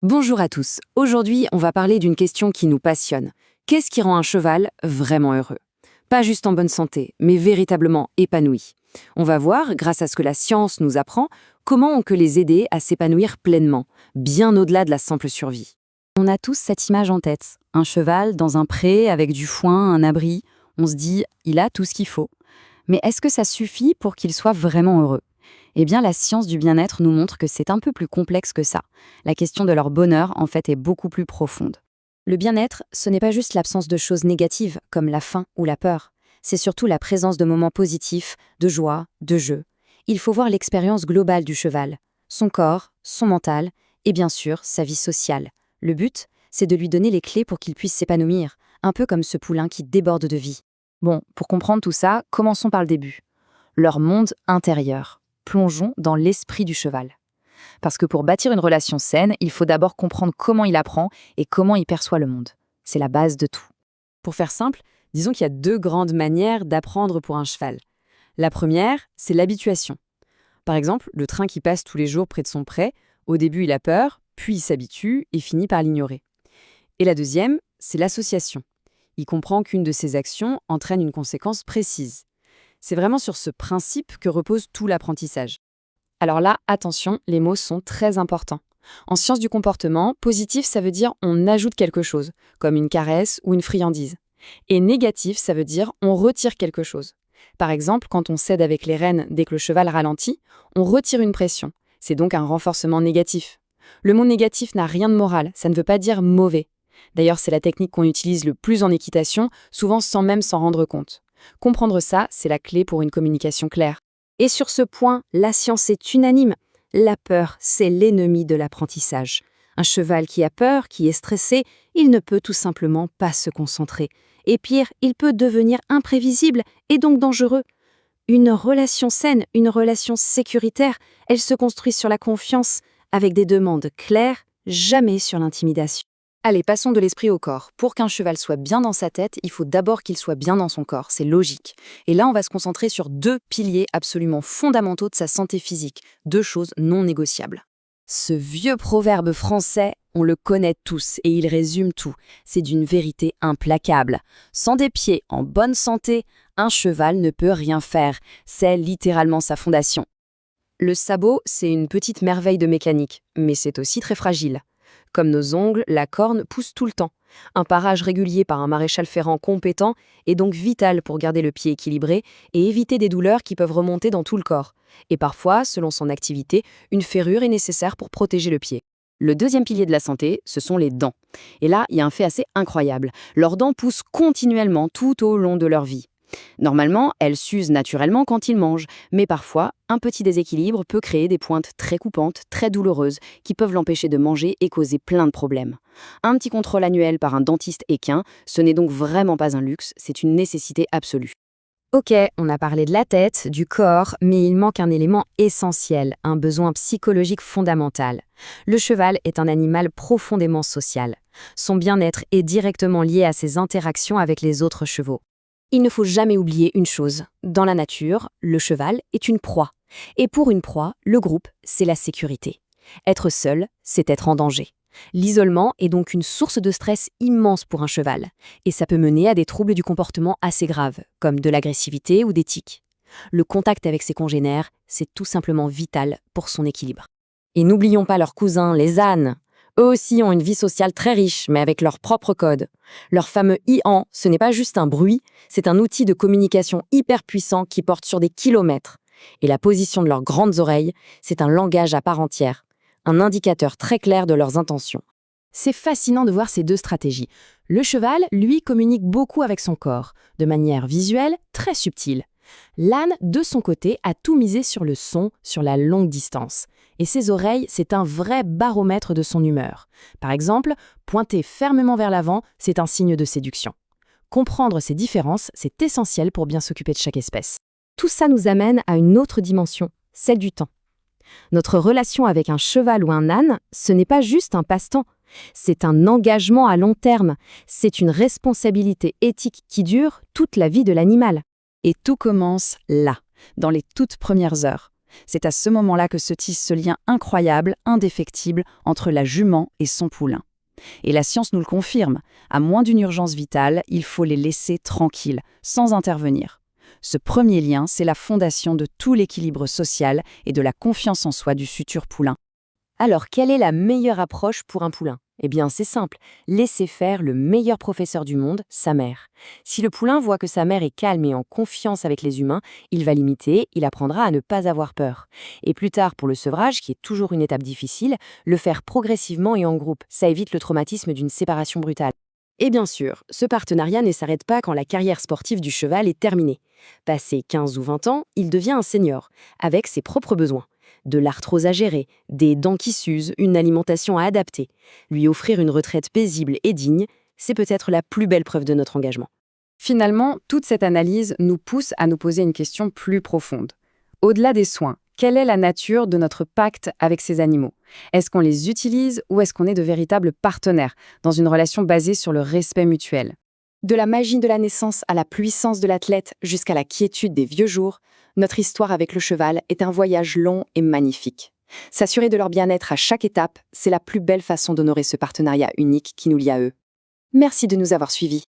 Bonjour à tous. Aujourd'hui, on va parler d'une question qui nous passionne. Qu'est-ce qui rend un cheval vraiment heureux? Pas juste en bonne santé, mais véritablement épanoui. On va voir, grâce à ce que la science nous apprend, comment on peut les aider à s'épanouir pleinement, bien au-delà de la simple survie. On a tous cette image en tête. Un cheval dans un pré avec du foin, un abri. On se dit, il a tout ce qu'il faut. Mais est-ce que ça suffit pour qu'il soit vraiment heureux? Eh bien, la science du bien-être nous montre que c'est un peu plus complexe que ça. La question de leur bonheur, en fait, est beaucoup plus profonde. Le bien-être, ce n'est pas juste l'absence de choses négatives, comme la faim ou la peur. C'est surtout la présence de moments positifs, de joie, de jeu. Il faut voir l'expérience globale du cheval, son corps, son mental, et bien sûr, sa vie sociale. Le but, c'est de lui donner les clés pour qu'il puisse s'épanouir, un peu comme ce poulain qui déborde de vie. Bon, pour comprendre tout ça, commençons par le début. Leur monde intérieur. Plongeons dans l'esprit du cheval. Parce que pour bâtir une relation saine, il faut d'abord comprendre comment il apprend et comment il perçoit le monde. C'est la base de tout. Pour faire simple, disons qu'il y a deux grandes manières d'apprendre pour un cheval. La première, c'est l'habituation. Par exemple, le train qui passe tous les jours près de son pré, au début il a peur, puis il s'habitue et finit par l'ignorer. Et la deuxième, c'est l'association. Il comprend qu'une de ses actions entraîne une conséquence précise. C'est vraiment sur ce principe que repose tout l'apprentissage. Alors là, attention, les mots sont très importants. En sciences du comportement, positif, ça veut dire on ajoute quelque chose, comme une caresse ou une friandise. Et négatif, ça veut dire on retire quelque chose. Par exemple, quand on cède avec les rênes dès que le cheval ralentit, on retire une pression. C'est donc un renforcement négatif. Le mot négatif n'a rien de moral, ça ne veut pas dire mauvais. D'ailleurs, c'est la technique qu'on utilise le plus en équitation, souvent sans même s'en rendre compte. Comprendre ça, c'est la clé pour une communication claire. Et sur ce point, la science est unanime. La peur, c'est l'ennemi de l'apprentissage. Un cheval qui a peur, qui est stressé, il ne peut tout simplement pas se concentrer. Et pire, il peut devenir imprévisible et donc dangereux. Une relation saine, une relation sécuritaire, elle se construit sur la confiance, avec des demandes claires, jamais sur l'intimidation. Allez, passons de l'esprit au corps. Pour qu'un cheval soit bien dans sa tête, il faut d'abord qu'il soit bien dans son corps, c'est logique. Et là, on va se concentrer sur deux piliers absolument fondamentaux de sa santé physique, deux choses non négociables. Ce vieux proverbe français, on le connaît tous et il résume tout. C'est d'une vérité implacable. Sans des pieds en bonne santé, un cheval ne peut rien faire. C'est littéralement sa fondation. Le sabot, c'est une petite merveille de mécanique, mais c'est aussi très fragile. Comme nos ongles, la corne pousse tout le temps. Un parage régulier par un maréchal ferrant compétent est donc vital pour garder le pied équilibré et éviter des douleurs qui peuvent remonter dans tout le corps. Et parfois, selon son activité, une ferrure est nécessaire pour protéger le pied. Le deuxième pilier de la santé, ce sont les dents. Et là, il y a un fait assez incroyable. Leurs dents poussent continuellement tout au long de leur vie. Normalement, elles s'usent naturellement quand ils mangent, mais parfois, un petit déséquilibre peut créer des pointes très coupantes, très douloureuses, qui peuvent l'empêcher de manger et causer plein de problèmes. Un petit contrôle annuel par un dentiste équin, ce n'est donc vraiment pas un luxe, c'est une nécessité absolue. Ok, on a parlé de la tête, du corps, mais il manque un élément essentiel, un besoin psychologique fondamental. Le cheval est un animal profondément social. Son bien-être est directement lié à ses interactions avec les autres chevaux. Il ne faut jamais oublier une chose. Dans la nature, le cheval est une proie. Et pour une proie, le groupe, c'est la sécurité. Être seul, c'est être en danger. L'isolement est donc une source de stress immense pour un cheval. Et ça peut mener à des troubles du comportement assez graves, comme de l'agressivité ou des tics. Le contact avec ses congénères, c'est tout simplement vital pour son équilibre. Et n'oublions pas leurs cousins, les ânes. Eux aussi ont une vie sociale très riche, mais avec leur propre code. Leur fameux ian, ce n'est pas juste un bruit, c'est un outil de communication hyper puissant qui porte sur des kilomètres. Et la position de leurs grandes oreilles, c'est un langage à part entière, un indicateur très clair de leurs intentions. C'est fascinant de voir ces deux stratégies. Le cheval, lui, communique beaucoup avec son corps, de manière visuelle très subtile. L'âne, de son côté, a tout misé sur le son, sur la longue distance. Et ses oreilles, c'est un vrai baromètre de son humeur. Par exemple, pointer fermement vers l'avant, c'est un signe de séduction. Comprendre ces différences, c'est essentiel pour bien s'occuper de chaque espèce. Tout ça nous amène à une autre dimension, celle du temps. Notre relation avec un cheval ou un âne, ce n'est pas juste un passe-temps. C'est un engagement à long terme. C'est une responsabilité éthique qui dure toute la vie de l'animal. Et tout commence là, dans les toutes premières heures. C'est à ce moment-là que se tisse ce lien incroyable, indéfectible, entre la jument et son poulain. Et la science nous le confirme, à moins d'une urgence vitale, il faut les laisser tranquilles, sans intervenir. Ce premier lien, c'est la fondation de tout l'équilibre social et de la confiance en soi du futur poulain. Alors, quelle est la meilleure approche pour un poulain? Eh bien, c'est simple, laisser faire le meilleur professeur du monde, sa mère. Si le poulain voit que sa mère est calme et en confiance avec les humains, il va l'imiter, il apprendra à ne pas avoir peur. Et plus tard, pour le sevrage, qui est toujours une étape difficile, le faire progressivement et en groupe, ça évite le traumatisme d'une séparation brutale. Et bien sûr, ce partenariat ne s'arrête pas quand la carrière sportive du cheval est terminée. Passé 15 ou 20 ans, il devient un senior, avec ses propres besoins. De l'arthrose à gérer, des dents qui s'usent, une alimentation à adapter. Lui offrir une retraite paisible et digne, c'est peut-être la plus belle preuve de notre engagement. Finalement, toute cette analyse nous pousse à nous poser une question plus profonde. Au-delà des soins, quelle est la nature de notre pacte avec ces animaux? Est-ce qu'on les utilise ou est-ce qu'on est de véritables partenaires, dans une relation basée sur le respect mutuel? De la magie de la naissance à la puissance de l'athlète jusqu'à la quiétude des vieux jours, notre histoire avec le cheval est un voyage long et magnifique. S'assurer de leur bien-être à chaque étape, c'est la plus belle façon d'honorer ce partenariat unique qui nous lie à eux. Merci de nous avoir suivis.